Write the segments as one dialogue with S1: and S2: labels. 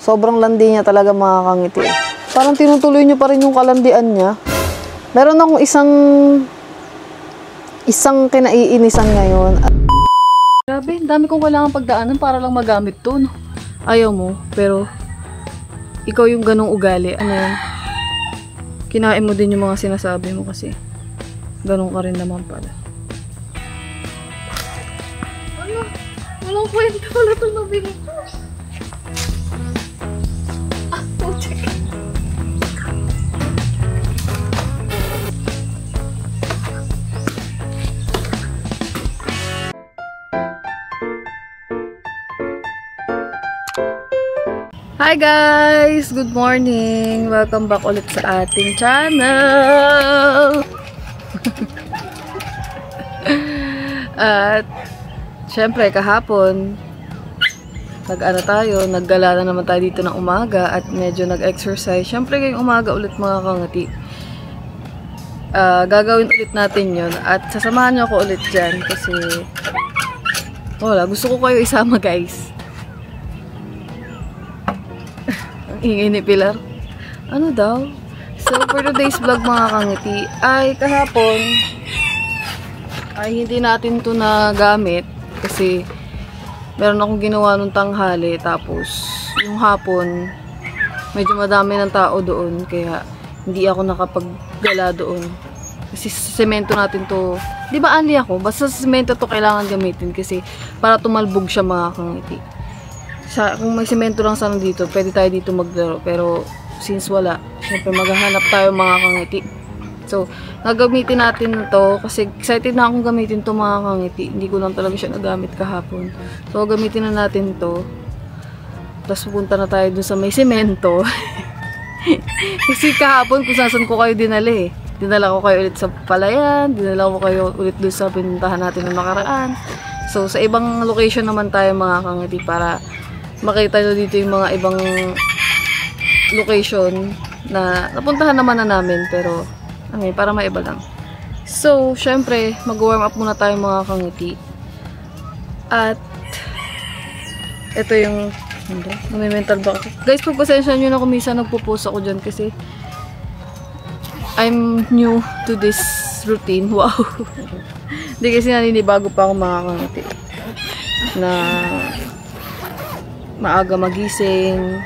S1: Sobrang landi niya talaga mga kangiti. Parang tinutuloy niyo pa rin yung kalandian niya. Meron akong isang kinaiinisan ngayon. Grabe, dami kong kailangan pagdaanan para lang magamit to, no? Ayaw mo, pero ikaw yung ganong ugali. Ano yan? Kinain mo din yung mga sinasabi mo kasi ganun ka rin naman pala. Ano? Walang kwenta pala itong nabili ko. Putik. Hi guys! Good morning! Welcome back ulit sa ating channel! At syempre kahapon naggala na naman tayo dito ng umaga at medyo nag-exercise. Syempre ngayong umaga ulit mga kangati. Gagawin ulit natin yun at sasamahan nyo ako ulit dyan kasi wala, gusto ko kayo isama guys. Ang ingay ni Pilar. Ano daw? So for today's vlog mga kangiti ay kahapon ay hindi natin to nagamit kasi meron akong ginawa nung tanghali tapos yung hapon medyo madami ng tao doon kaya hindi ako nakapaggala doon kasi sa semento natin to, di ba anli ako? Basta sa semento to kailangan gamitin kasi para tumalbog siya mga kangiti. Kung may semento lang sana dito pwede tayo dito maglaro pero since wala, syempre maghahanap tayo mga kangiti. So, nagamitin natin to kasi excited na akong gamitin to mga kangiti. Hindi ko lang talaga siya nagamit kahapon. So, gamitin na natin to. Tapos pupunta na tayo dun sa may semento. Kasi kahapon kung saan ko kayo dinala eh. Dinala ko kayo ulit sa Palayan. Dinala ko kayo ulit dun sa pinuntahan natin ng nakaraan. So, sa ibang location naman tayo mga kangiti para makita nyo dito yung mga ibang location na napuntahan naman na namin pero para maiba lang. So, syempre, mag-warm up muna tayo mga kangiti. At ito yung may mental block. Guys, pagpasensya nyo na kung minsan nagpo-post ako dyan kasi I'm new to this routine. Wow! Hindi kasi naninibago pa ako mga kangiti na maaga magising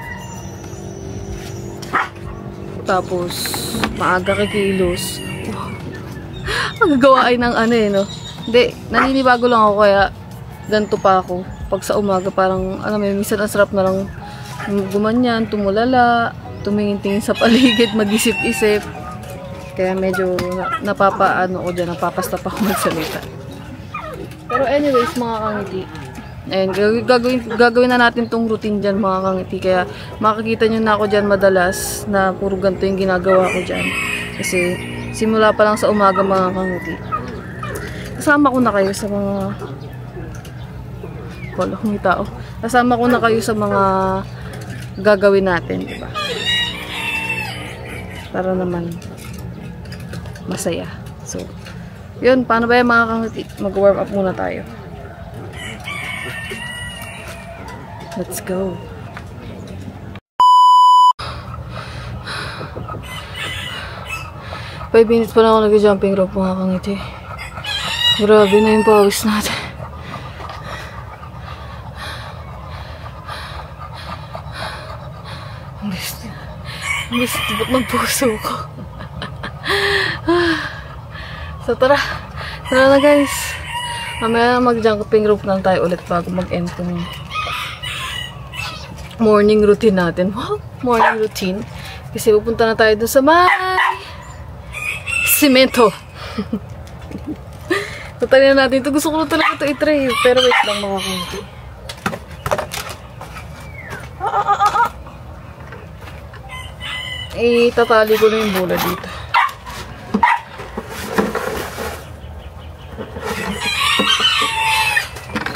S1: tapos maaga kikilos. Magagawa ay ng ano eh, no? Hindi, naninibago lang ako kaya ganito pa ako. Pag sa umaga parang, minsan ang sarap na lang gumanyan, tumulala, tumingin-tingin sa paligid, mag-isip-isip. Kaya medyo napapaano ko dyan, napapastap ako magsalita. Pero anyways, mga kangiti, ayun, gagawin na natin tong routine dyan mga kangiti. Kaya makikita nyo na ako dyan madalas na puro ganito yung ginagawa ko dyan. Kasi simula pa lang sa umaga mga kangiti. Kasama ko na kayo sa mga may tao. Kasama ko na kayo sa mga gagawin natin, diba? Para naman masaya. So, yun, paano ba yung mga kangiti? Mag-warm up muna tayo. Let's go. Five minutes pa lang ako nag-jumping rope mga kangiti. Grabe na yung pawis natin. Ang gusto ng puso ko. So tara. Tara na guys. Mamaya mag-jumping rope lang tayo ulit bago mag-end kung morning routine natin. Wow, morning routine. Kasi pupunta na tayo dun sa may semento. Tatali na natin ito. Gusto ko na talaga ito i-try. Pero wait lang mga kangiti. Tatali ko na yung bola dito.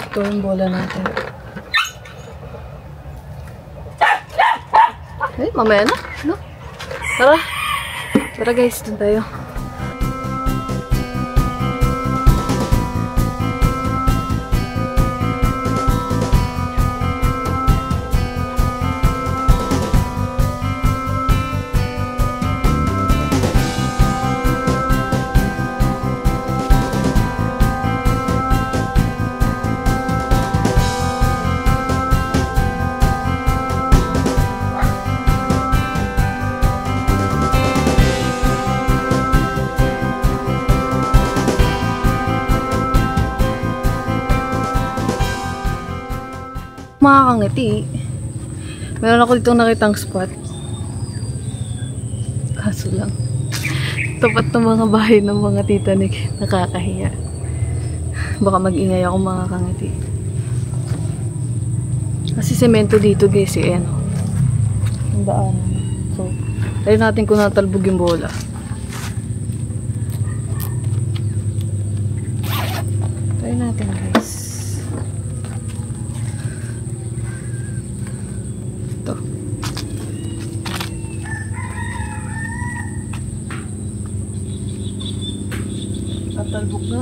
S1: Ito yung bola natin. Mamaya na, no? Tara. Tara guys, dun tayo. Makakangiti. Meron ako dito nakitang spot. Kaso lang, tapat ng mga bahay ng mga Titanic. Nakakahiya. Baka mag-ingay ako makakangiti. Kasi semento dito guys, eh, ano. Ang daan. So, tayo natin kung natalbog yung bola. Tayo natin guys. Ito. Tatalbog na.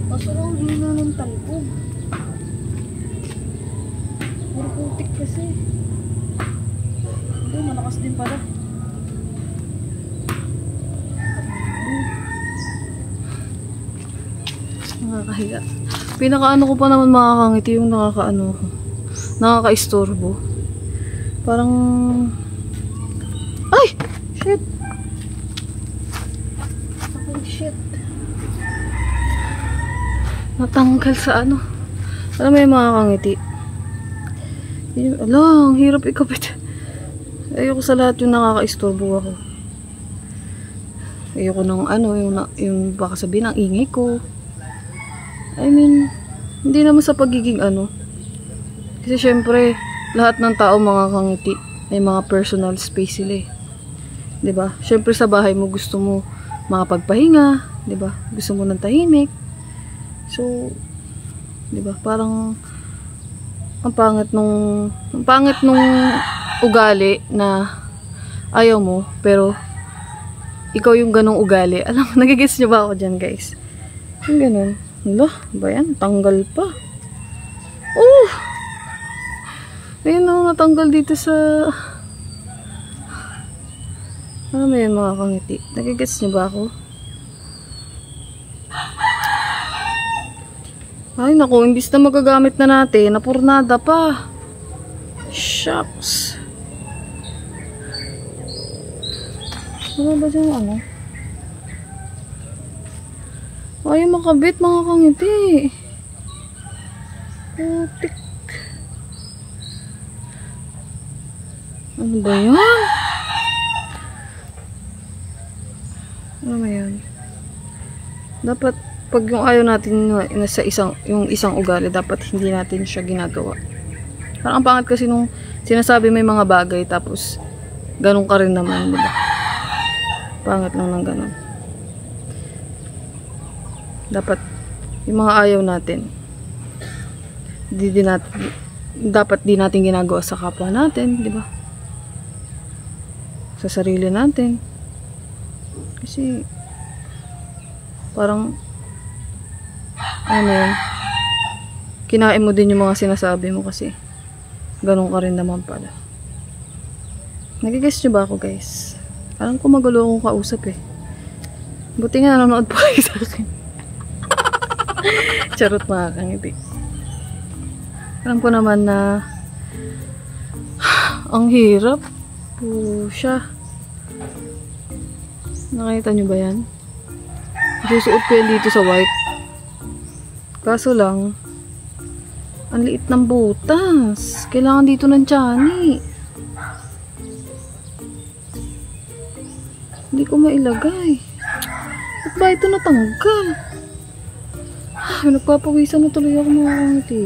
S1: Kaso lang, hina ng talbog. Puro putik kasi. Ito, malakas din pala. Nakakahiya. Pinakaano ko pa naman makakangiti yung nakakaano ko. Nakaka-istorbo. Parang... Ay! Shit! Fucking shit. Natanggal sa ano. Alam mo yung makakangiti. Ala, ang hirap ikapit. Ayoko sa lahat yung nakaka-istorbo ako. Ayoko nung ano, yung baka sabihin ang ingay ko. I mean, hindi naman sa pagiging ano. Kasi syempre, lahat ng tao makakangiti. May mga personal space sila eh. 'Di ba? Syempre sa bahay mo gusto mo makapagpahinga, 'di ba? Gusto mo ng tahimik. So, 'di ba? Parang ang pangit nung ugali na ayaw mo, pero ikaw yung ganong ugali. Alam mo, nagigets niyo ba ako dyan, guys? Yung ganon. Hala, ba yan? Tanggal pa. Oh! Ayun o, natanggal dito sa... Ano ba yan, mga kangiti? Nagigets niyo ba ako? Ay, naku, imbis na magagamit na natin, napurnada pa. Shucks. Ano ba dyan, ano? Ayaw makabit, mga kangiti. Putik. Ano ba yan? Ano ba yan? Dapat, pag yung ayaw natin nasa yung isang ugali, dapat hindi natin siya ginagawa. Parang ang pangit kasi nung sinasabi may mga bagay, tapos ganun ka rin naman, diba? Pangit lang ng ganun. Dapat yung mga ayaw natin, dapat di natin ginagawa sa kapwa natin, di ba? Sa sarili natin. Kasi parang ano yun, kinain mo din yung mga sinasabi mo kasi ganun ka rin naman pala. Nagigess nyo ba ako, guys? Alam ko magulo akong kausap eh. Buti nga nanonood po kayo sa akin. Charot, mga kangiti. Alam ko naman na ang hirap. Pusha. Nakita nyo ba yan? Susuot ko yan dito sa white. Kaso lang, ang liit ng butas. Kailangan dito ng tiyangi. Hindi ko mailagay. Ba't ba ito natanggal? Ay, nagpapawisan na tuloy ako, mga kangiti.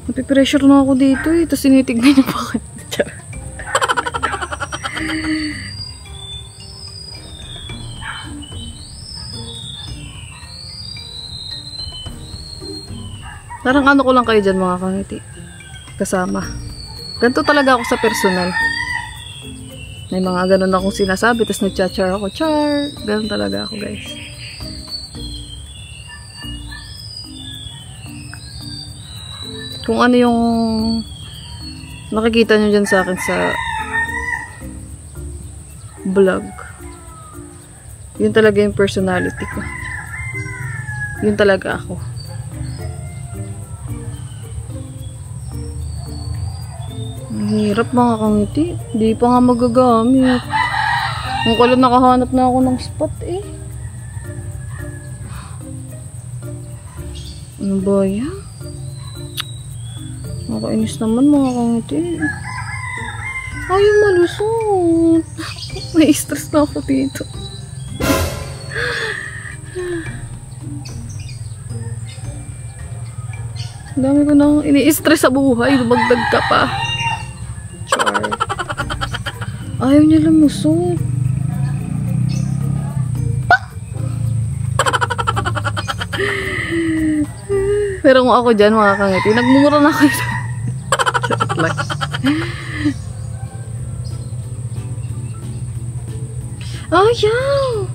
S1: Napipressure na ako dito eh. Tapos tinitignan niyo pa kayo. Parang ano ko lang kayo dyan, mga kangiti. Kasama. Ganito talaga ako sa personal. May mga ganun akong sinasabi, tapos nagcha-char ako. Char! Ganun talaga ako, guys. Kung ano yung nakikita nyo dyan sa akin sa vlog, yun talaga yung personality ko. Yun talaga ako. Ang hirap, mga kangiti. Hindi pa nga magagamit. Ang kulit nakahanap na ako ng spot eh. Ano ba yan? Nakainis naman mga kangiti. Ayaw malusot. May stress na ako dito. Ang dami ko nang ini-stress sa buhay. Dumagdag ka pa. Char. Ayaw niya lumusot. Pero kung ako dyan mga kangiti, nagmumura na kayo. Ayaw!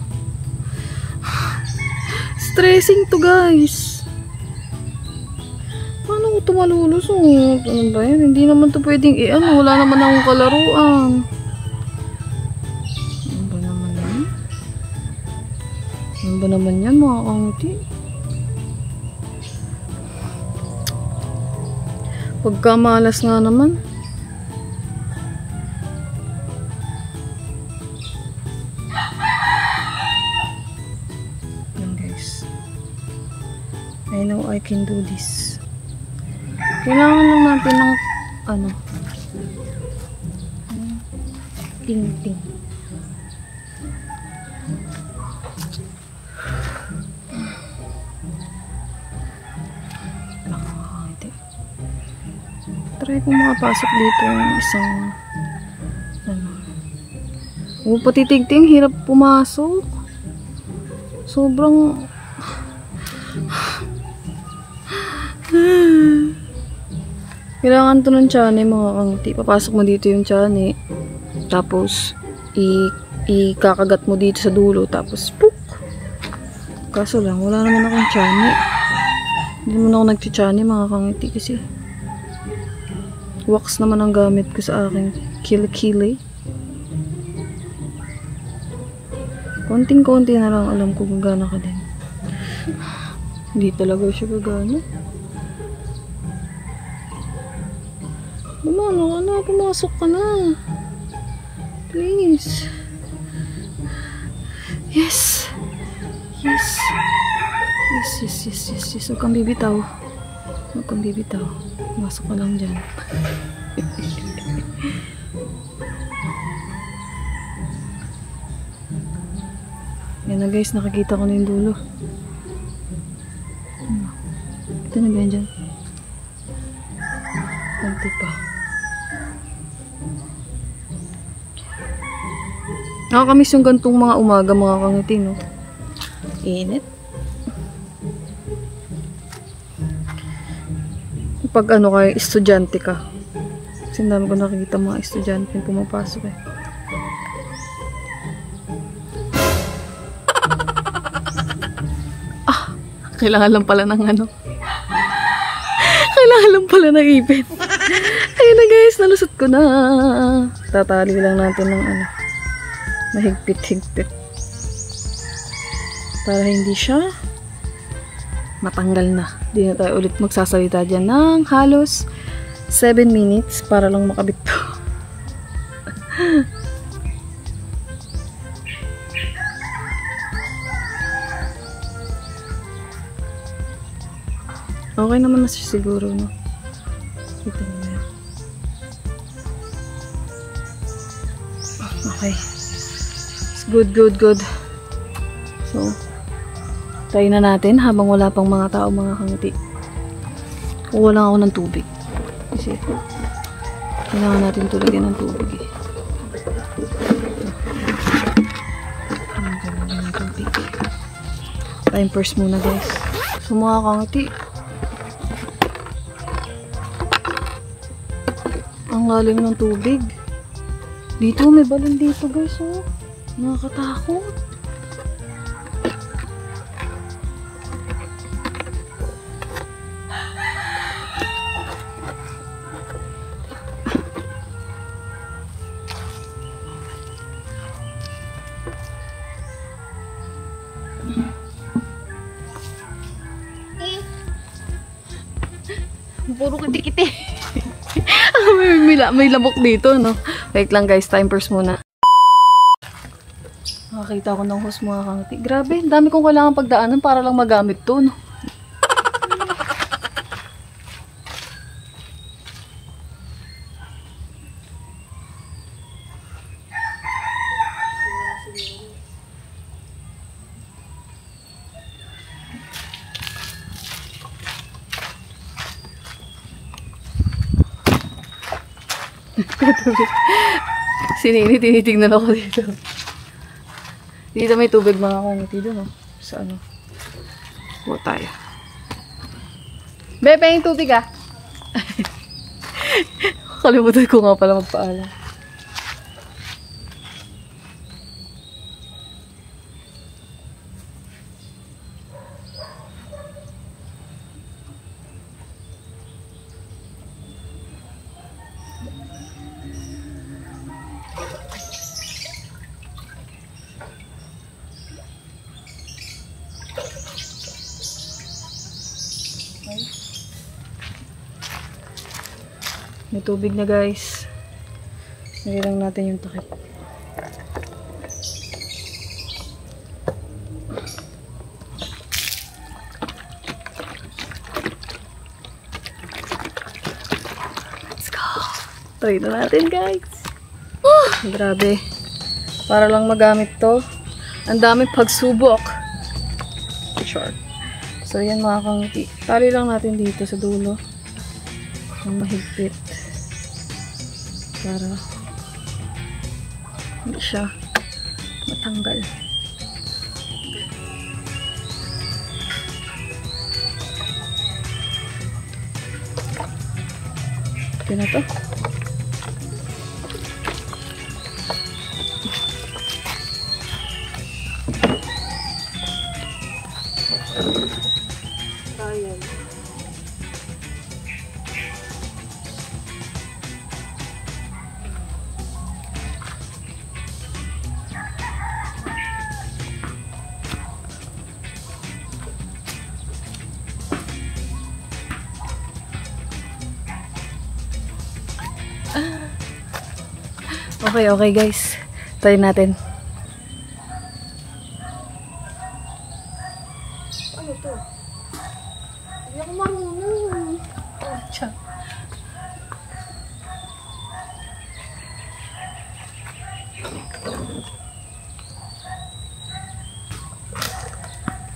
S1: Stressing to guys. Paano ko ito malulusot? Ano ba yan? Hindi naman ito pwedeng i-ano. Wala naman akong kalaruan. Ano ba naman yan? Ano ba naman yan mga kangiti? Pagkamalas nga naman. Yan guys. I know I can do this. Kailangan lang natin ng ano. Ting-ting. Try kong makapasok dito yung isang ano. Pati tigting, hirap pumasok. Sobrang kailangan to ng tiyan mga kangti. Papasok mo dito yung tiyan tapos ikakagat mo dito sa dulo tapos poop. Kaso lang wala naman akong tiyan. Hindi naman ako nagti-tiyan mga kangti kasi wax naman ang gamit ko sa aking kilikili. Konting-konti na lang alam ko gagana ka din. Hindi talaga siya gagana. Lumano ka na, pumasok ka na. Please. Yes. Yes. Yes, yes, yes, yes, yes. Huwag kang bibitaw. Huwag kang bibitaw. Masok ka lang dyan. Yan na guys, nakikita ko na yung dulo. Ito na ba yan dyan? Konti pa. Nakakamiss yung gantong mga umaga mga kangiti, no? Init. Pag ano kayo, estudyante ka. Kasi dami ko nakikita mga estudyante yung pumapasok eh. Ah! Kailangan lang pala ng ano. Kailangan lang pala ng ipin. Ayun na guys, nalusot ko na. Tatali lang natin ng ano. Mahigpit-higpit. Para hindi siya matanggal na. Hindi na tayo ulit magsasalita dyan ng halos 7 minutes para lang makabit to. Okay naman na siya siguro, no? Ito na yan. Okay. It's good, good, good. So, try na natin habang wala pang mga tao, mga kangiti. Kuha lang ako ng tubig. Kasi, kailangan natin tulagyan ng tubig eh. Time first muna guys. So mga kangiti, ang lalim ng tubig. Dito, may balon dito guys, oh. Nakakatakot. Puro kiti-kiti. may lamok dito, no? Wait lang guys, time first muna. Nakakita ko ng hose mga kangiti. Grabe, dami kong kailangan pagdaanan para lang magamit to, no? Si Nini, tinitignan ako dito. Dito may tubig mga kangiti doon, no? Sa ano? Huwag tayo. Bebe, yung tubig ah! Kalimutan ko nga pala magpaalam. May tubig na guys. Lagay lang natin yung takip. Let's go! Try na natin guys. Grabe. Para lang magamit to. Ang daming pagsubok. Short. So yan mga kangiti. Tali lang natin dito sa dulo. Ang mahigpit. Para hindi siya matanggal. Okay na to. Ayan. Okay guys. Try natin. Ano to? Hindi ako marunong. Oh, tiyan.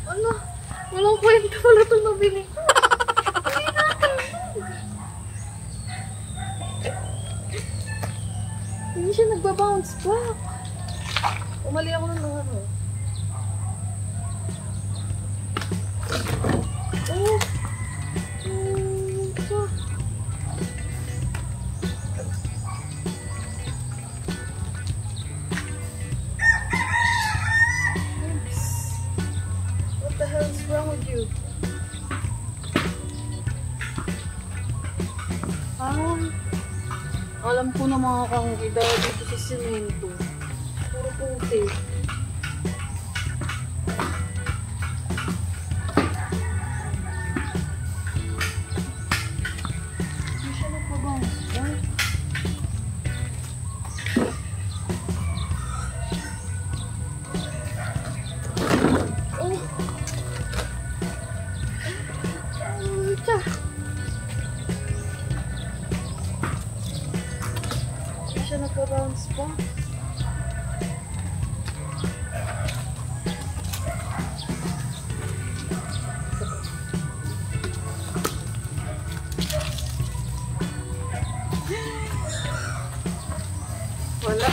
S1: Ano? Walang kwenta pala itong nabili ko. Hindi siya nagbabounce back. Umali ako ng ano. Oh. Oops. What the hell is wrong with you? Alam ko na mga kangkita dito sa semento. Puro puti. Hindi siya nagpabounce back. Oh! Oh, tiyan. Siya nagpa-bounce pa. Wala.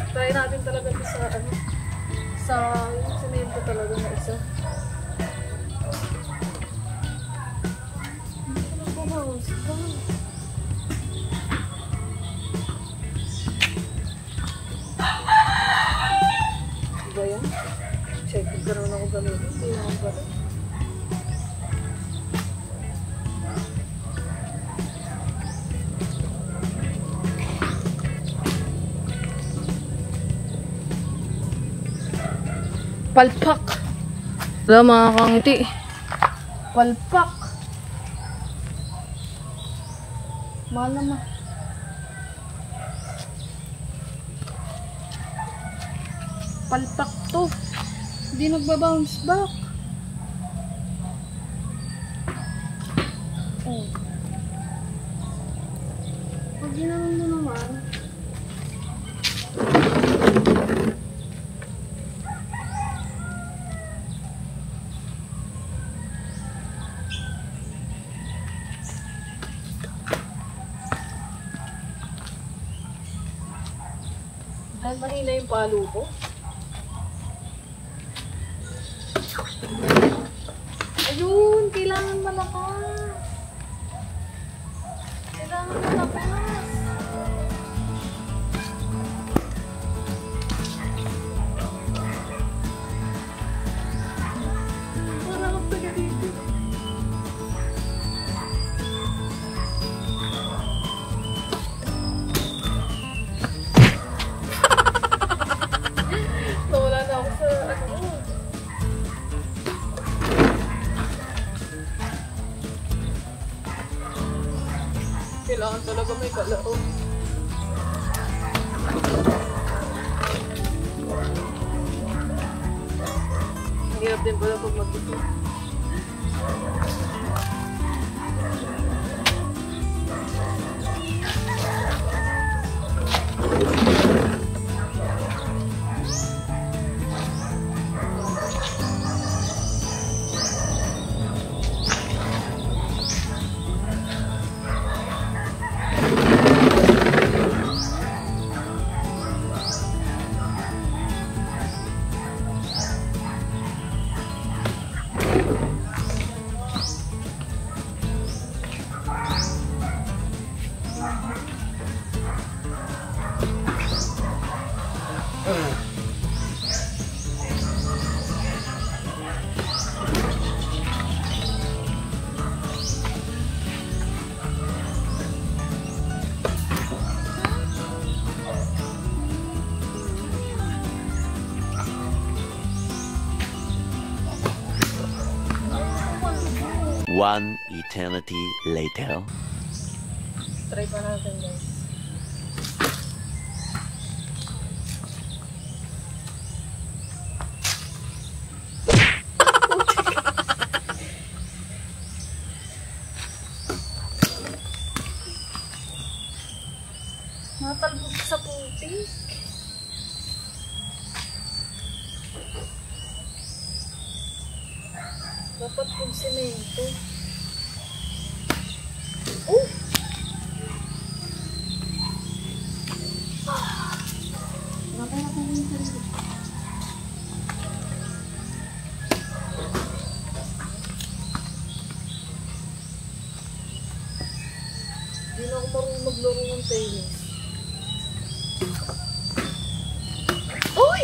S1: Try natin talaga ito sa ano, sa yung semento talaga na isa. Nagpa-bounce pa. Check, karoon ako gamitin. Hindi naman pala. Palpak! Wala mga kangiti. Palpak! Mahal naman. Palpak to. Hindi nagbabounce back. Oh. Pag ginawa mo naman, dahil mahina yung palo ko. Ayun, kailangan malakas. Kailangan malakas. Para akong taga dito. Nawala na ako sa ano. Kailangan talaga may kalao. Hirap din pala pag mag-ito.
S2: One eternity later.
S1: Try pa natin, guys. Natalbog sa putik. Dapat kong semento. Oh! Nakaya ko yung sarili. Hindi na ako marunong maglaro ng tennis. Uy!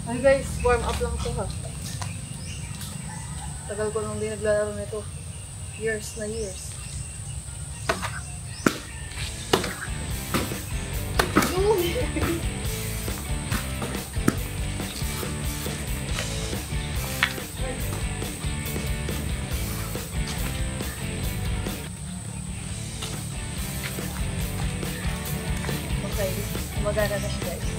S1: Ay guys, warm up lang to ha. Tagal ko nung di naglalaro nito. Years na years. Okay, magana na siya guys.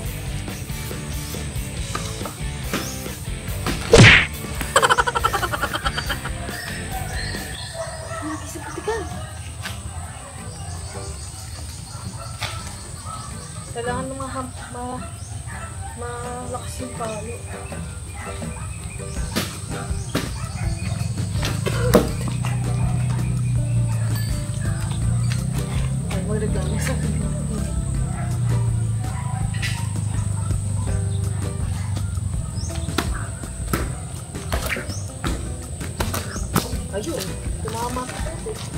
S1: Kailangan malakas yung palo. Ay, magreklamo sa akin. Ayun, tumama sa puti.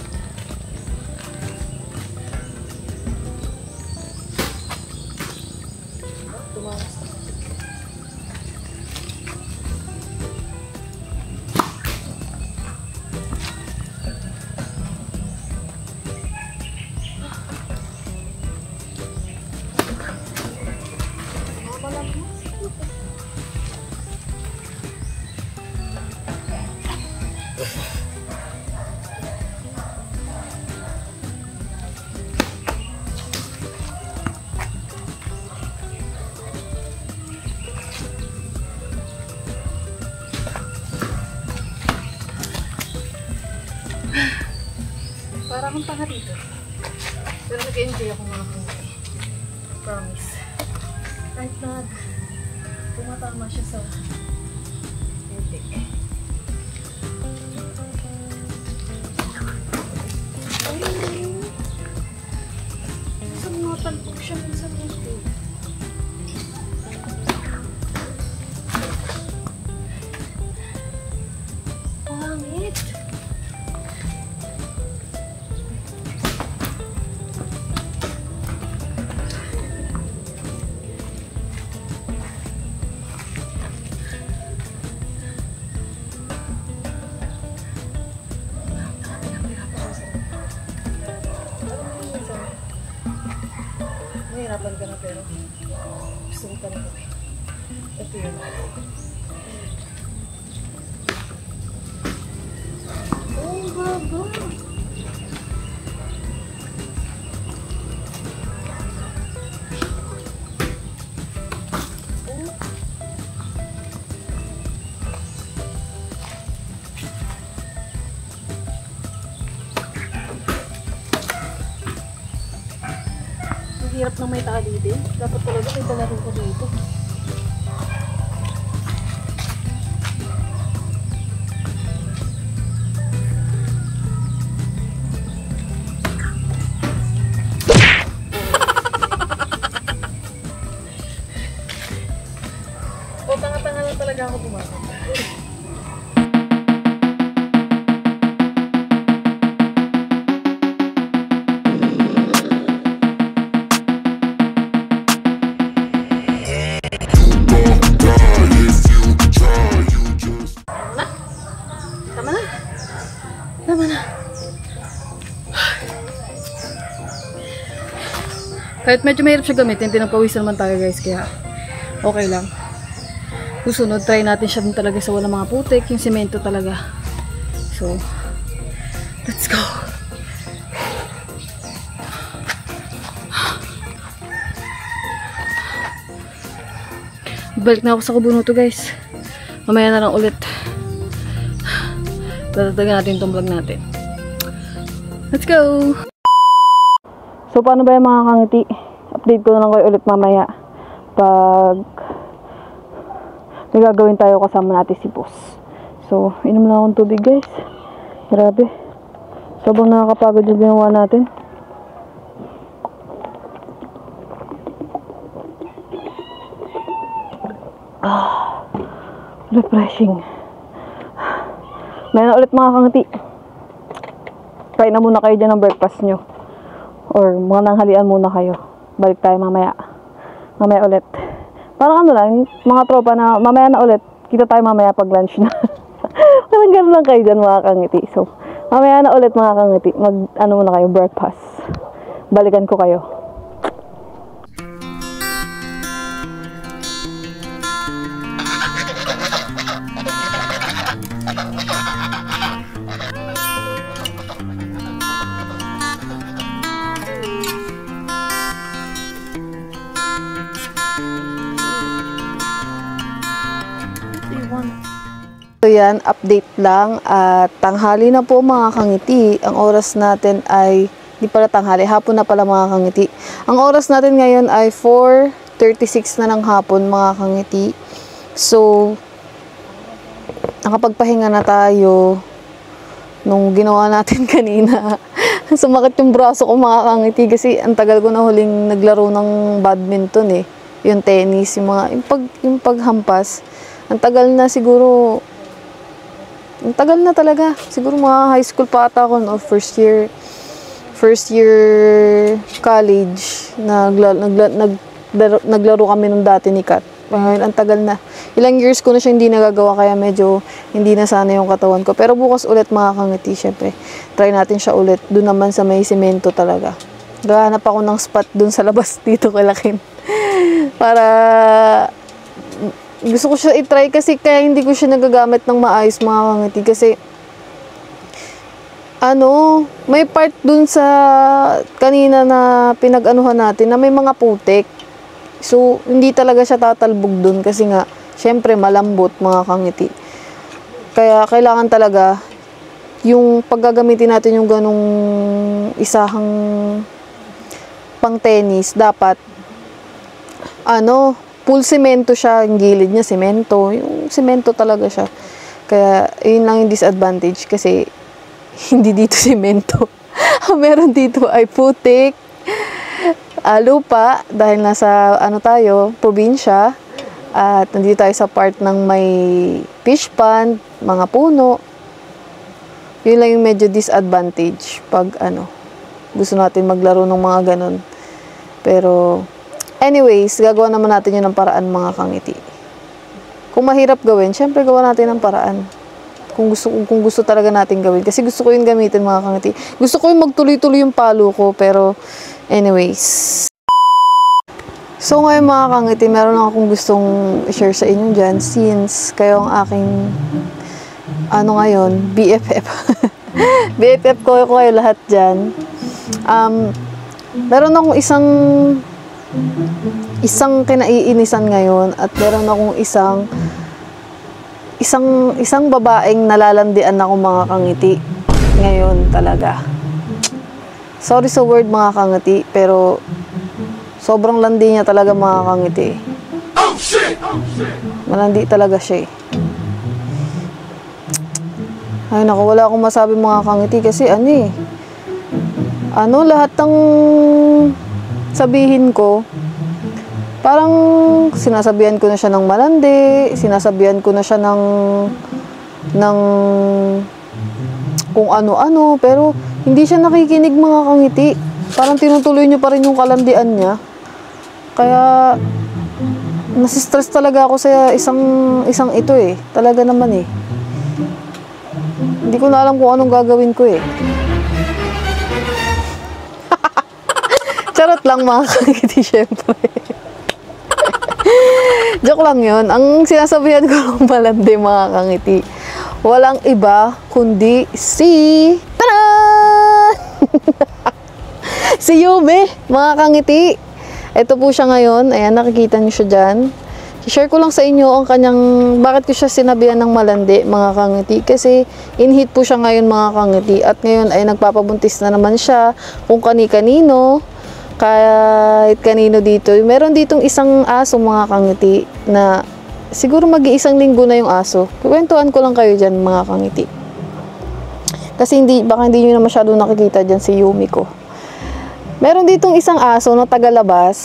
S1: Para akong tanga dito. Pero nag-enjoy ako mga kangiti. Promise. Kahit na tumatama siya sa putik. Ay! Minsan mga talpog siya minsan dito. Pangit! Nahirapan ka na pero gusto mo talaga. Ito yun. Oh, baba! Hirap na may tali din. Dapat talaga may palaro ko dito. O, tanga-tanga lang talaga ako bumasok. Tama na. Kahit medyo mahirap siya gamitin, tinapawisan naman tayo guys, kaya okay lang. Susunod, try natin siya din talaga sa walang mga putik, yung semento talaga. So, let's go. Balik na ako sa Kubunuto guys. Mamaya na lang ulit. Tatatagan natin itong vlog natin. Let's go! So, paano ba yung mga kangiti? Update ko na lang kayo ulit mamaya. Pag may gagawin tayo kasama natin si boss. So, inom na akong tubig guys. Grabe. Sobrang nakakapagod yung ginawa natin. Refreshing. May na ulit mga kangiti. Kain na muna kayo dyan ng breakfast nyo. Or mga nanghalian muna kayo. Balik tayo mamaya. Mamaya ulit. Parang ano lang, mga tropa na mamaya na ulit. Kita tayo mamaya pag lunch na. Parang gano'n lang kayo dyan mga kangiti. So, mamaya na ulit mga kangiti. Ano muna kayo, breakfast. Balikan ko kayo. So yan, update lang at tanghali na po mga kangiti. Ang oras natin ay, di pala tanghali, hapon na pala mga kangiti. Ang oras natin ngayon ay 4:36 na ng hapon mga kangiti. So, nakapagpahinga na tayo nung ginawa natin kanina. Sumakit yung braso ko mga kangiti kasi ang tagal ko na huling naglaro ng badminton eh. Yung tennis, yung paghampas. Ang tagal na siguro. Ang tagal na talaga. Siguro mga high school pa ata ako, no? First year college. Naglaro kami nung dati ni Kat. Ang tagal na. Ilang years ko na siya hindi nagagawa, kaya medyo hindi na sana yung katawan ko. Pero bukas ulit mga kangiti, syempre. Try natin siya ulit. Doon naman sa may semento talaga. Gahanap ako ng spot doon sa labas dito kay Lakin. Para gusto ko siya i-try kasi kaya hindi ko siya nagagamit ng maayos mga kangiti kasi may part dun sa kanina na pinag-anuhan natin na may mga putik. So, hindi talaga siya tatalbog dun kasi nga, syempre malambot mga kangiti. Kaya kailangan talaga yung paggagamitin natin yung ganong isahang pang tennis, dapat full semento siya, yung gilid niya semento, yung semento talaga siya. Kaya yun lang yung disadvantage kasi hindi dito semento. Meron dito ay putik, lupa, dahil nasa tayo, probinsya, at nandito tayo sa part ng may fish pond, mga puno. Yun lang yung medyo disadvantage pag gusto natin maglaro ng mga ganun. Pero anyways, gagawa naman natin yun ng paraan, mga kangiti. Kung mahirap gawin, syempre gawa natin ng paraan. Kung gusto talaga natin gawin. Kasi gusto ko yung gamitin, mga kangiti. Gusto ko yung magtuloy-tuloy yung palo ko, pero anyways. So ngayon, mga kangiti, meron lang akong gustong i-share sa inyo dyan, since kayo ang aking ngayon, BFF. BFF ko kayo lahat dyan. Meron akong isang kinaiinisan ngayon, at meron akong isang babaeng nalalandian ako, mga kangiti. Ngayon talaga. Sorry sa word, mga kangiti, pero sobrang landi niya talaga, mga kangiti. Oh shit! Malandi talaga siya. Ay naku, wala akong masabi, mga kangiti, kasi lahat ng sabihin ko, parang sinasabihan ko na siya ng malandi, sinasabihan ko na siya ng kung ano-ano, pero hindi siya nakikinig, mga kangiti. Parang tinutuloy niyo pa rin yung kalandian niya. Kaya nasistress talaga ako sa isang ito talaga naman Hindi ko na alam kung anong gagawin ko Charot lang, mga kangiti, syempre. Joke lang yun. Ang sinasabihan ko ng malandi, mga kangiti, walang iba kundi si si Yumi, mga kangiti. Ito po siya ngayon. Ayan, nakikita niyo siya dyan. I-share ko lang sa inyo ang bakit ko siya sinabihan ng malandi, mga kangiti. Kasi in-hit po siya ngayon, mga kangiti. At ngayon ay nagpapabuntis na naman siya kung kani-kanino. Kahit kanino dito. Meron ditong isang aso, mga kangiti, na siguro mag-iisang linggo na yung aso. Kwentuhan ko lang kayo dyan, mga kangiti. Kasi baka hindi nyo na masyado nakikita dyan si Yumi ko. Meron ditong isang aso na tagalabas,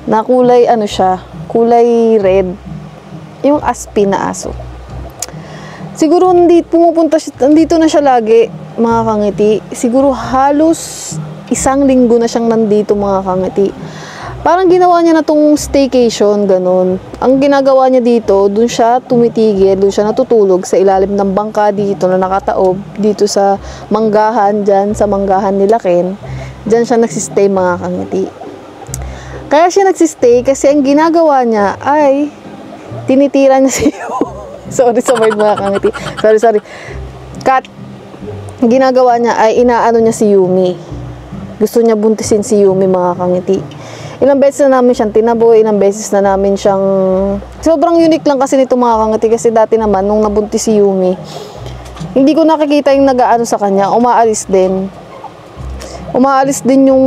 S1: na kulay kulay red. Yung aspin na aso. Siguro nandito na siya lagi, mga kangiti. Siguro halos isang linggo na siyang nandito, mga kangiti. Parang ginawa niya na tong staycation, ganun. Ang ginagawa niya dito, dun siya tumitigil, dun siya natutulog sa ilalim ng bangka dito na nakataob, dito sa manggahan, dyan sa manggahan nila Ken. Dyan siya nagsistay, mga kangiti. Kaya siya nagsistay kasi ang ginagawa niya ay tinitira niya si sorry sa word, mga kangiti. Sorry. Cut. Ang ginagawa niya ay inaano niya si Yumi. Gusto niya buntisin si Yumi, mga kangiti. Ilang beses na namin siyang tinaboy, ilang beses na namin siyang... Sobrang unique lang kasi nito, mga kangiti, kasi dati naman, nung nabuntis si Yumi, hindi ko nakikita yung nag-aano sa kanya, umaalis din. Umaalis din yung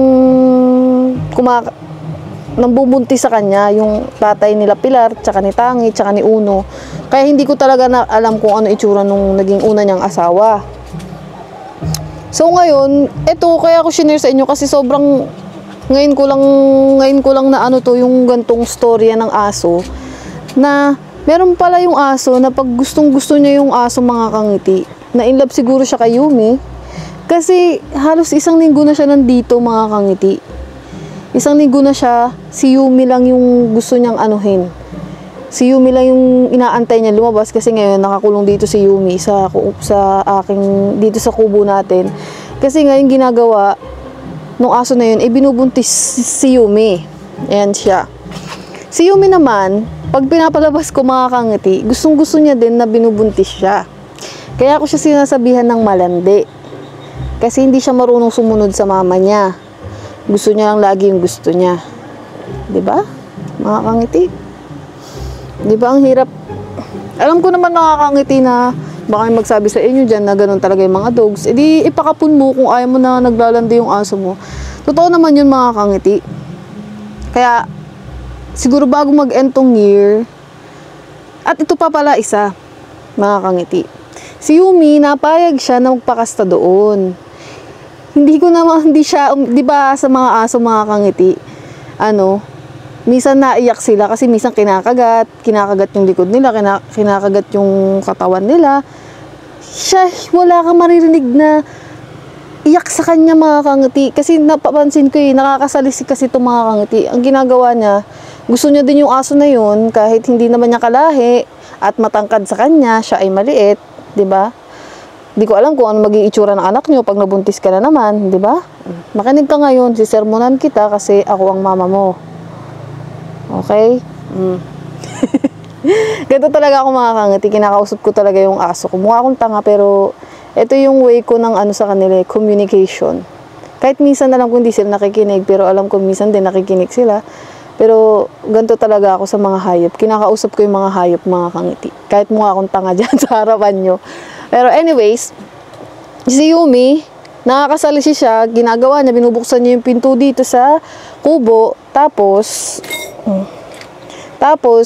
S1: nambubuntis sa kanya, yung tatay nila Pilar, tsaka ni Tangi, tsaka ni Uno. Kaya hindi ko talaga alam kung ano itsura nung naging una niyang asawa. So ngayon, kaya ko shinare sa inyo kasi sobrang ngayon ko lang na yung gantong storya ng aso, na meron pala yung aso na pag gustong-gusto niya yung aso, mga kangiti, na in love siguro siya kay Yumi kasi halos isang linggo na siya nandito, mga kangiti. Isang linggo na siya, si Yumi lang yung gusto niyang anuhin. Si Yumi lang yung inaantay niya lumabas kasi ngayon nakakulong dito si Yumi dito sa kubo natin. Kasi ngayon ginagawa nung aso na yun, binubuntis si Yumi. Ayan siya. Si Yumi naman, pag pinapalabas ko, mga kangiti, gustong-gusto niya din na binubuntis siya. Kaya ako siya sinasabihan ng malandi. Kasi hindi siya marunong sumunod sa mama niya. Gusto niya lang lagi yung gusto niya. 'Di ba? Mga kangiti. 'Di ba ang hirap? Alam ko naman, nakakangiti, na Baka may magsabi sa inyo dyan na ganun talaga yung mga dogs. E di ipakapon mo kung ayaw mo na naglalandi yung aso mo. Totoo naman yun mga kangiti. Kaya siguro bago mag-end tong year, at ito pa pala isa, mga kangiti. Si Yumi, napayag siya na magpakasta doon. Hindi siya, di ba sa mga aso mga kangiti, minsan naiyak sila kasi minsan kinakagat yung likod nila, kinakagat yung katawan nila. Siya, wala kang maririnig na iyak sa kanya mga kangiti. Kasi napapansin ko nakakasalisik kasi itong mga kangiti. Ang ginagawa niya, gusto niya din yung aso na yun, kahit hindi naman niya kalahi at matangkad sa kanya, siya ay maliit, di ba? Di ko alam kung ano maging itsura ng anak niyo pag nabuntis ka na naman, di ba? Makinig ka ngayon, sisermonan kita kasi ako ang mama mo. Okay? Ganito talaga ako mga kangiti, kinakausap ko talaga yung aso ko. Mukha akong tanga pero ito yung way ko ng sa kanila, communication. Kahit minsan alam ko hindi sila nakikinig, pero alam ko minsan din nakikinig sila. Pero ganito talaga ako sa mga hayop. Kinakausap ko yung mga hayop, mga kangiti. Kahit mukha akong tanga dyan sa harapan nyo. Pero anyways, si Yumi, nakakasalisi siya, ginagawa niya, binubuksan niya yung pinto dito sa kubo, tapos,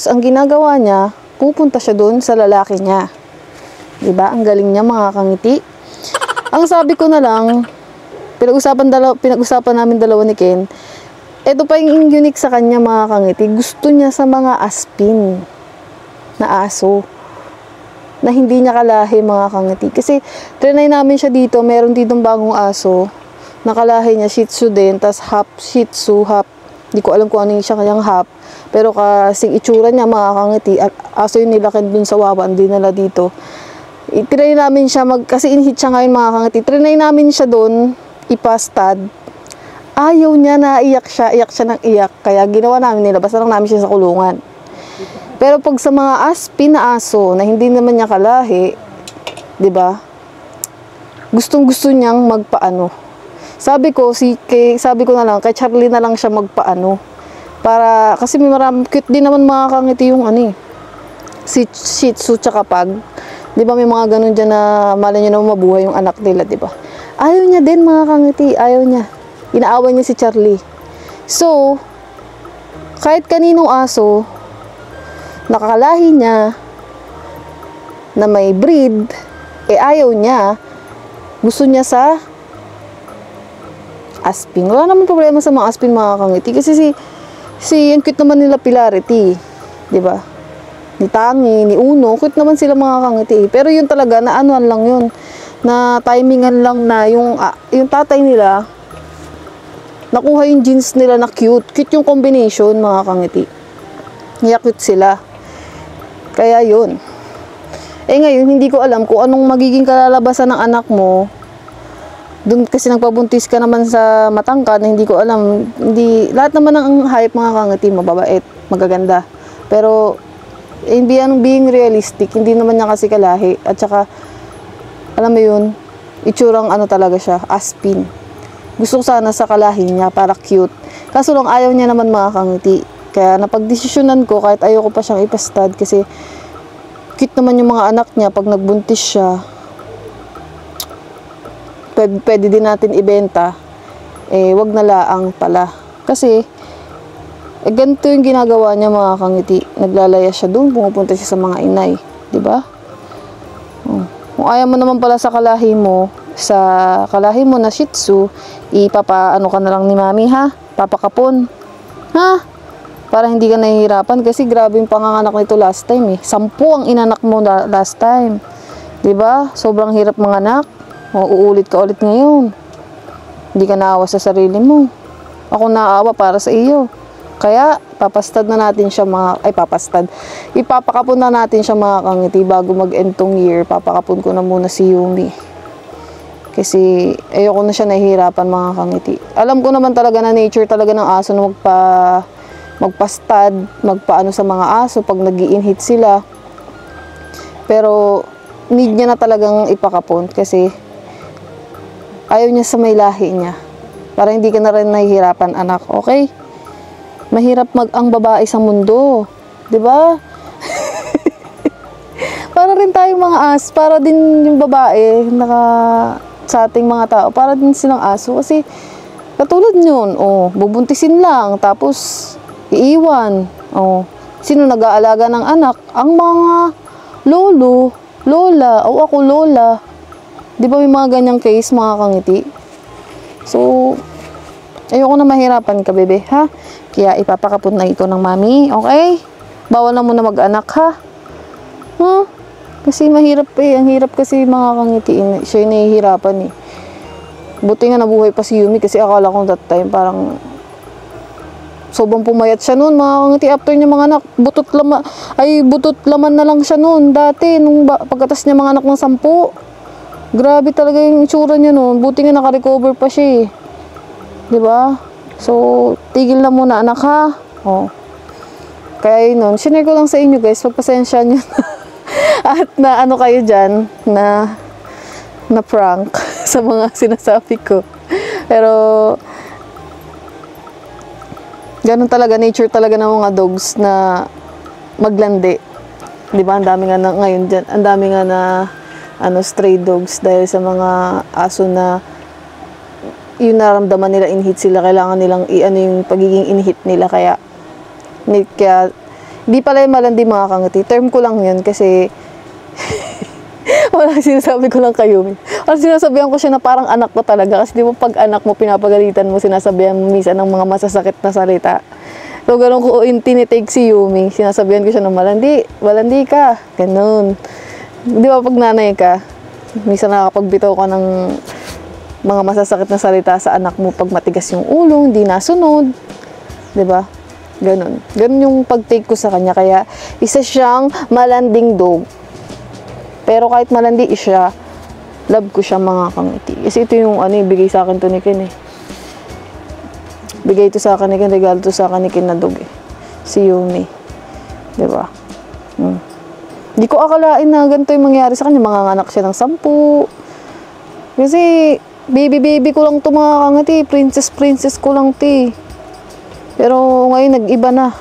S1: ang ginagawa niya, pupunta siya doon sa lalaki niya. Diba? Ang galing niya mga kangiti. Ang sabi ko na lang, pinag-usapan namin dalawa ni Ken, ito pa yung unique sa kanya mga kangiti, gusto niya sa mga aspin na aso na hindi niya kalahi mga kangiti. Kasi trinay namin siya dito, meron ditong bagong aso, nakalahi niya Shih Tzu din, tas half Shih Tzu, half, hindi ko alam kung ano yung siya kanyang half, pero kasing itsura niya mga kangiti, aso yung nilakin dun sa wawan, hindi nila dito. Trinay namin siya, kasi inhit siya ngayon mga kangiti, trinay namin siya dun, ipastad, ayaw niya, iyak siya ng iyak, kaya ginawa namin nila, basta lang namin siya sa kulungan. Pero pag sa mga aspin na aso na hindi naman niya kalahi, 'di ba? Gustong-gusto niyang magpaano. Sabi ko na lang kay Charlie na lang siya magpaano. Para kasi may cute din naman mga kangiti yung si Shih Tzu tsaka pag. 'Di ba may mga ganun diyan na malay niyo na mabuhay yung anak nila, 'di ba? Ayaw niya din mga kangiti, ayaw niya. Inaaway niya si Charlie. So, kahit kaninong aso nakakalahi niya na may breed, ayaw niya, gusto niya sa aspin. Wala naman problema sa mga aspin mga kangiti kasi yung cute naman nila Pilarity, di ba? Ni Tangi, ni Uno, cute naman sila mga kangiti. Pero yun talaga na lang yun, na timingan lang na yung tatay nila nakuha yung genes nila na cute yung combination mga kangiti. Cute sila. Kaya yun. Ngayon, hindi ko alam kung anong magiging kalalabasan ng anak mo. Doon kasi nagpabuntis ka naman sa matangkad na hindi ko alam. Lahat naman ng hype mga kangiti, mababait, magaganda. Pero, being realistic, hindi naman niya kasi kalahi. At saka, alam mo yun, itsurang talaga siya, aspin. Gusto ko sana sa kalahi niya para cute. Kaso lang ayaw niya naman mga kangiti. Kaya napagdesisyonan ko kahit ayoko pa siyang ipastad kasi cute naman yung mga anak niya pag nagbuntis siya. Pwede din natin ibenta. Wag na laang pala. Kasi ganito yung ginagawa niya mga kangiti. Naglalaya siya doon, pumupunta siya sa mga inay, 'di ba? Kung ayaw mo naman pala sa kalahi mo na Shih Tzu, ipapaano ka na lang ni mami ha? Papakapon. Ha? Para hindi ka nahihirapan kasi grabe yung panganganak nito last time 10 ang inanak mo last time. 'Di ba? Sobrang hirap manganak. Uulit ka ulit ngayon. Hindi ka naawa sa sarili mo. Ako naawa para sa iyo. Kaya papastad na natin siya ipapakapon na natin siya mga kangiti bago mag-end tong year. Papakapon ko na muna si Yumi. Kasi ayoko na siya nahihirapan mga kangiti. Alam ko naman talaga na nature talaga ng aso na magpastad, magpaano sa mga aso pag nag-i-inhit sila. Pero need niya na talagang ipakapon kasi ayaw niya sa may lahi niya. Para hindi ka na rin nahihirapan anak, okay? Mahirap ang babae sa mundo, 'di ba? Para rin tayong mga para din yung babae, sa ating mga tao, para din silang aso. Kasi, katulad yun, bubuntisin lang, tapos, iiwan. Sino nag-aalaga ng anak? Ang mga lolo, lola, o ako lola. Di ba may mga ganyang case, mga kangiti? So, ayoko na mahirapan ka, bebe, ha? Kaya ipapakapon na ito ng mami, okay? Bawal na muna mag-anak, ha? Kasi mahirap Ang hirap kasi mga kangiti. Siya yung nahihirapan eh. Buti nga nabuhay pa si Yumi kasi akala ko that time parang sobrang pumayat siya noon, mga kangiti. After niya mga anak, butot laman na lang siya noon. Dati, pagkatas niya mga anak ng 10. Grabe talaga yung itsura niya noon. Buti nga naka-recover pa siya eh. Diba? So, tigil na muna anak, ha? Kaya yun nun, sinare ko lang sa inyo guys, pagpasensya nyo at na ano kayo dyan, na prank sa mga sinasabi ko. Pero, ganun talaga, nature talaga ng mga dogs na maglandi. Diba? Ang dami nga na, ngayon dyan, ang dami nga na stray dogs dahil sa mga aso na yung naramdaman nila inhit sila, kailangan nilang yung pagiging inhit nila, kaya di pala yung malandi, mga kangiti. Term ko lang yun kasi wala, sinasabi ko lang kayo. Kasi sinasabihan ko siya na parang anak ko talaga. Kasi di ba pag anak mo, pinapagalitan mo, sinasabihan mo minsan ng mga masasakit na salita. So, ganun ko tinitake si Yumi. Sinasabihan ko siya na malandi ka. Ganun. Di ba pag nanay ka, minsan nakakapagbitaw ka ng mga masasakit na salita sa anak mo pag matigas yung ulo, hindi nasunod. Di ba? Ganun. Ganun yung pag-take ko sa kanya. Kaya, isa siyang malanding dog. Pero kahit malandi siya, love ko siya, mga kangiti. Kasi ito yung bigay sa akin to ni Ken eh. Bigay ito sa akin ni Ken, regalo to sa akin ni Ken na dog eh. Si Yumi. Diba? Hindi ko akalain na ganito yung mangyari sa kanya. Manganganak siya ng 10. Kasi, baby ko lang to, mga kangiti. Princess ko lang ti. Pero ngayon nag-iba na.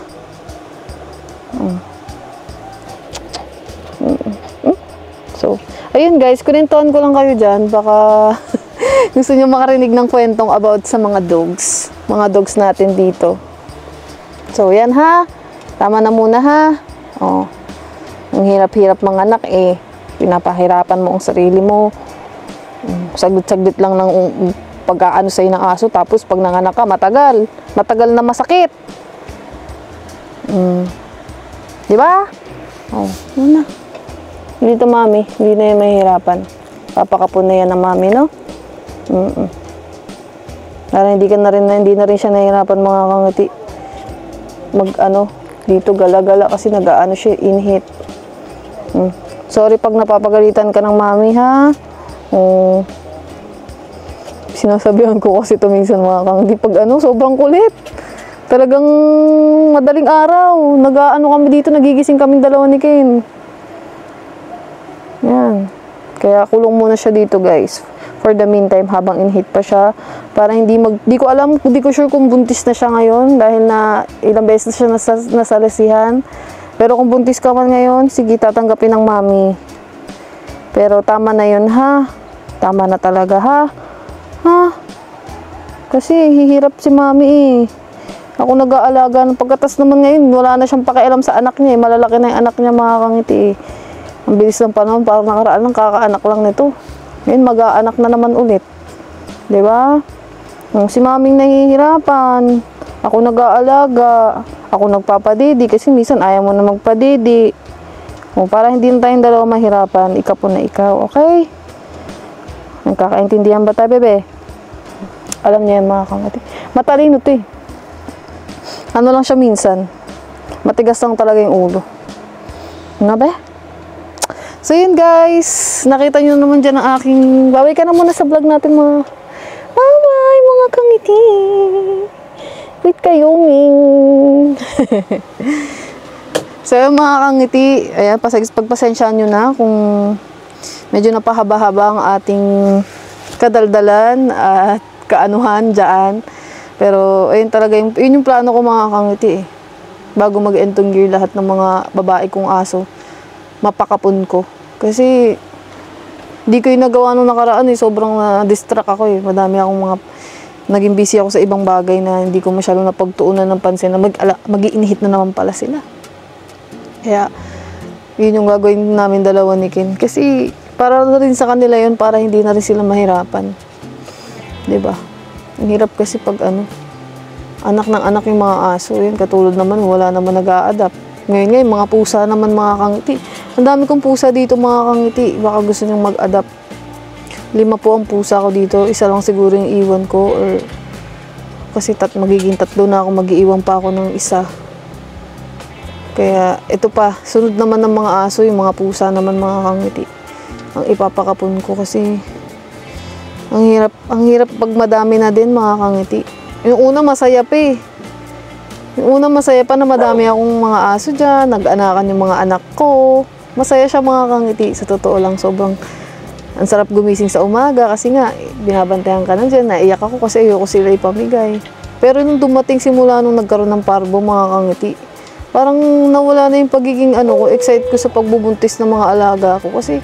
S1: So, ayun guys, kunintuhan ko lang kayo dyan. Baka gusto nyo makarinig ng kwentong about sa mga dogs. Mga dogs natin dito. So, yan ha. Tama na muna ha. Ang hirap-hirap mga anak eh. Pinapahirapan mo ang sarili mo. Saglit-saglit lang ng pag-aano sa'yo ng aso. Tapos pag nanganak ka, matagal. Matagal na masakit. Diba? Yun na. Dito mami, hindi na yung mahihirapan. Papakapon na yan ng mami, no? Para hindi na rin siya nahihirapan, mga kangiti. Dito gala-gala kasi nag-aano siya, inhit. Sorry pag napapagalitan ka ng mami, ha? Sinasabihan ko kasi ito minsan, mga kangiti. Pag sobrang kulit. Talagang madaling araw. Nag-aano kami dito, nagigising kaming dalawa ni Ken. Yan. Kaya kulong muna siya dito, guys. For the meantime, habang inhit pa siya. Para hindi ko sure kung buntis na siya ngayon. Dahil na ilang beses na siya nasalasihan. Pero kung buntis ka man ngayon, sige, tatanggapin ng mami. Pero tama na yun, ha? Tama na talaga, ha? Ha? Kasi hihirap si mami eh. Ako nag-aalaga ng pagkatas naman ngayon. Wala na siyang pakialam sa anak niya eh. Malalaki na yung anak niya, mga kangiti eh. Ang bilis ng panahon, parang nakaraan lang, kakaanak lang nito. Ngayon, mag-aanak na naman ulit. Diba? Si maming nahihirapan. Ako nag-aalaga. Ako nagpapadidi. Kasi minsan ayaw mo na magpadidi. Para hindi na tayong dalawa mahirapan, ikapon na ikaw. Okay? Nagkakaintindihan ba tayo, bebe? Alam niya yan, mga kangati. Matalino to eh. Ano lang siya minsan. Matigas lang talaga yung ulo. Ano ba? So yun guys, nakita nyo naman dyan ang aking, baway ka na muna sa vlog natin mga, baway mga kangiti, wait kayo ming. So yun mga kangiti, ayan, pagpasensyaan nyo na kung medyo napahaba-haba ang ating kadaldalan at kaanuhan dyan. Pero ayun talaga, yun yung plano ko, mga kangiti eh. Bago mag-end tong year, lahat ng mga babae kong aso, mapakapon ko. Kasi, di ko yung nagawa nung nakaraan eh. Sobrang na-distract ako eh. Madami akong naging busy ako sa ibang bagay na hindi ko masyadong napagtuunan ng pansin na mag-iinhit na naman pala sila. Kaya, yun yung gagawin namin dalawa ni Ken. Kasi, para na rin sa kanila yun, para hindi na rin sila mahirapan. Diba? Ang hirap kasi pag anak ng anak yung mga aso. Yun, katulad naman, wala naman nag-a-adapt. Ngayon, mga pusa naman, mga kangiti. Ang dami kong pusa dito, mga kangiti. Baka gusto niyong mag-adapt. 5 po ang pusa ko dito. Isa lang siguro yung iwan ko. Or, kasi magiging 3 na ako. Mag-iiwan pa ako ng isa. Kaya, ito pa. Sunod naman ng mga aso, yung mga pusa naman, mga kangiti. Ang ipapakapon ko kasi ang hirap pag madami na din, mga kangiti. Yung una masaya pa eh. Yung una masaya pa na madami akong mga aso dyan, nag-anakan yung mga anak ko. Masaya siya, mga kangiti. Sa totoo lang, sobrang ang sarap gumising sa umaga kasi nga, binabantayan ka na dyan. Naiyak ako kasi ayoko sila ipamigay. Pero nung dumating simula nung nagkaroon ng parbo, mga kangiti, parang nawala na yung pagiging ko, excited ko sa pagbubuntis ng mga alaga ko. Kasi,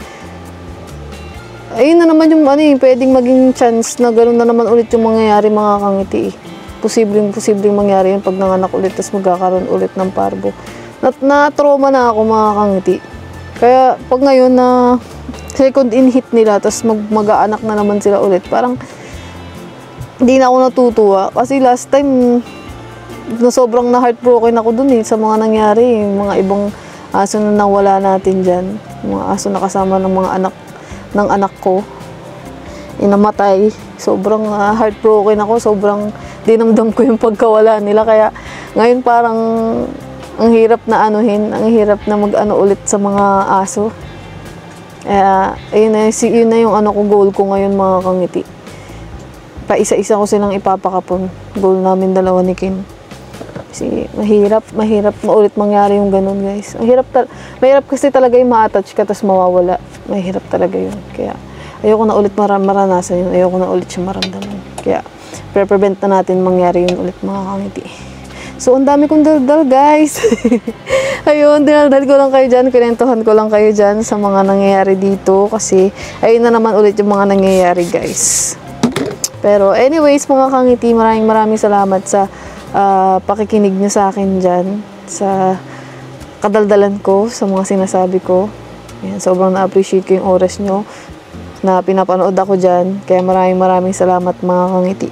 S1: ayun na naman yung pwedeng maging chance na gano'n na naman ulit yung mangyayari, mga kangiti. Posibleng mangyari yun pag nanganak ulit, tapos magkakaroon ulit ng parbo. Na-trauma na ako, mga kangiti. Kaya, pag ngayon na second in hit nila, tapos mag-aanak na naman sila ulit, parang hindi na ako natutuwa. Kasi last time, na sobrang na-heartbroken ako dun sa mga nangyari. Mga ibang aso na nawala natin dyan. Mga aso na kasama ng mga anak ko. Inamatay. Sobrang heartbroken ako. Sobrang dinamdam ko yung pagkawala nila. Kaya ngayon parang ang hirap na ang hirap na ulit sa mga aso. Yun na yung ko, goal ko ngayon, mga kangiti. Pa-isa-isa ko silang ipapakapon. Goal namin dalawa ni Ken. Kasi mahirap maulit mangyari yung ganun, guys. Mahirap kasi talaga yung ma-attach ka tapos mawawala. Mahirap talaga yun. Kaya ayoko na ulit maranasan yun. Ayoko na ulit siya maramdaman. Kaya prevent na natin mangyari yun ulit, mga kangiti. So, ang dami kong daldal, guys. Ayun, dinaldal ko lang kayo dyan. Kinentuhan ko lang kayo dyan sa mga nangyayari dito. Kasi ayun na naman ulit yung mga nangyayari, guys. Pero anyways, mga kangiti, maraming salamat sa pakikinig niyo sa akin dyan, sa kadaldalan ko, sa mga sinasabi ko. Yan, sobrang na-appreciate ko yung oras nyo na pinapanood ako dyan. Kaya maraming salamat, mga kangiti.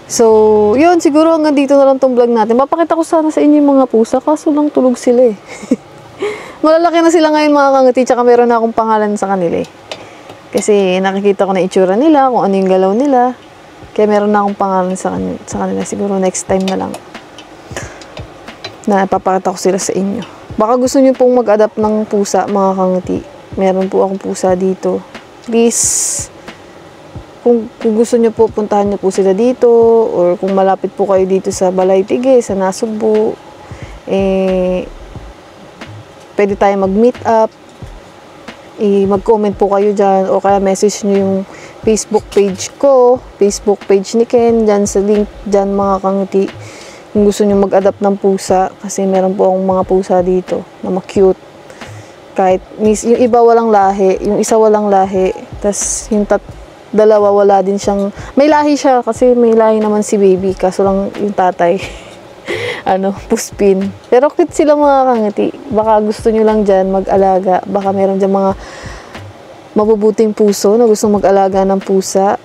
S1: So, yun, siguro hanggang dito na lang tong vlog natin. Mapakita ko sana sa inyo yung mga pusa, kaso lang tulog sila eh. Malalaki na sila ngayon, mga kangiti, tsaka meron na akong pangalan sa kanila eh. Kasi nakikita ko na itsura nila, kung ano yung galaw nila. Kaya meron na akong pangalan sa kanila. Siguro next time na lang. Na ipapakita ko sila sa inyo. Baka gusto nyo pong mag-adapt ng pusa, mga kangiti. Meron po akong pusa dito. Please, kung gusto nyo po, puntahan nyo po sila dito. Or kung malapit po kayo dito sa Balay-Tige, sa Nasugbu, pwede tayo mag-meet up. Mag-comment po kayo dyan. O kaya message nyo yung Facebook page ko, Facebook page ni Ken, dyan sa link dyan, mga kangiti. Kung gusto nyo mag-adapt ng pusa, kasi meron po akong mga pusa dito na ma-cute. Kahit yung iba walang lahi, yung isa walang lahi, tas yung dalawa wala din siyang, may lahi siya kasi may lahi naman si baby, kaso lang yung tatay, puspin. Pero cute sila, mga kangiti. Baka gusto nyo lang dyan mag-alaga, baka meron dyan mga mabubuting puso na gusto mag-alaga ng pusa,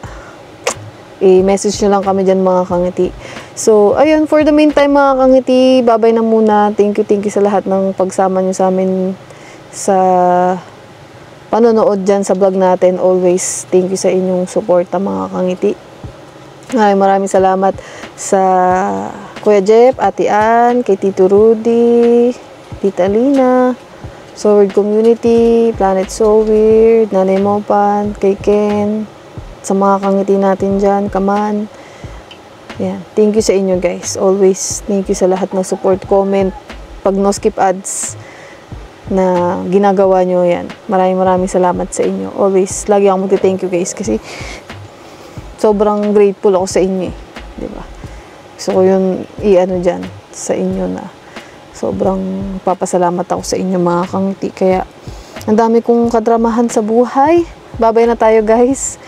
S1: message nyo lang kami dyan, mga kangiti. So, ayun, for the meantime, mga kangiti, babay na muna. Thank you sa lahat ng pagsama nyo sa amin sa panonood dyan sa vlog natin. Always, thank you sa inyong suporta, mga kangiti. Maraming salamat sa Kuya Jeff, Ate Ann, kay Tito Rudy, Tita Lina, So Weird Community, Planet So Weird, Nanay Mopan, kay Ken, sa mga kangiti natin dyan, Kaman. Yan. Thank you sa inyo, guys. Always, thank you sa lahat ng support, comment, pag no skip ads na ginagawa nyo yan. Maraming salamat sa inyo. Always, lagi akong magti-thank you, guys, kasi sobrang grateful ako sa inyo, diba? So, yun, dyan, sa inyo na sobrang papasalamat ako sa inyo, mga kangiti. Kaya, Ang dami kong kadramahan sa buhay. Babay na tayo, guys.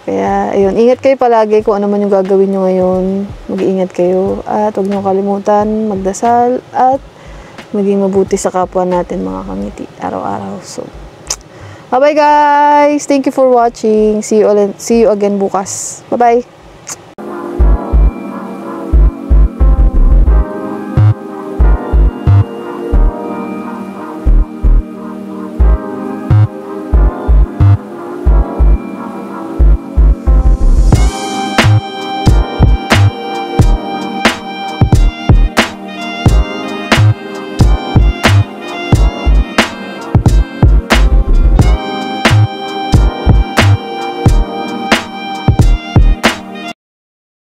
S1: Kaya, ayun, ingat kayo palagi kung ano man yung gagawin nyo ngayon. Mag-iingat kayo. At huwag nyo kalimutan magdasal at maging mabuti sa kapwa natin, mga kangiti, araw-araw. So, bye-bye, guys! Thank you for watching. See you again bukas. Bye-bye!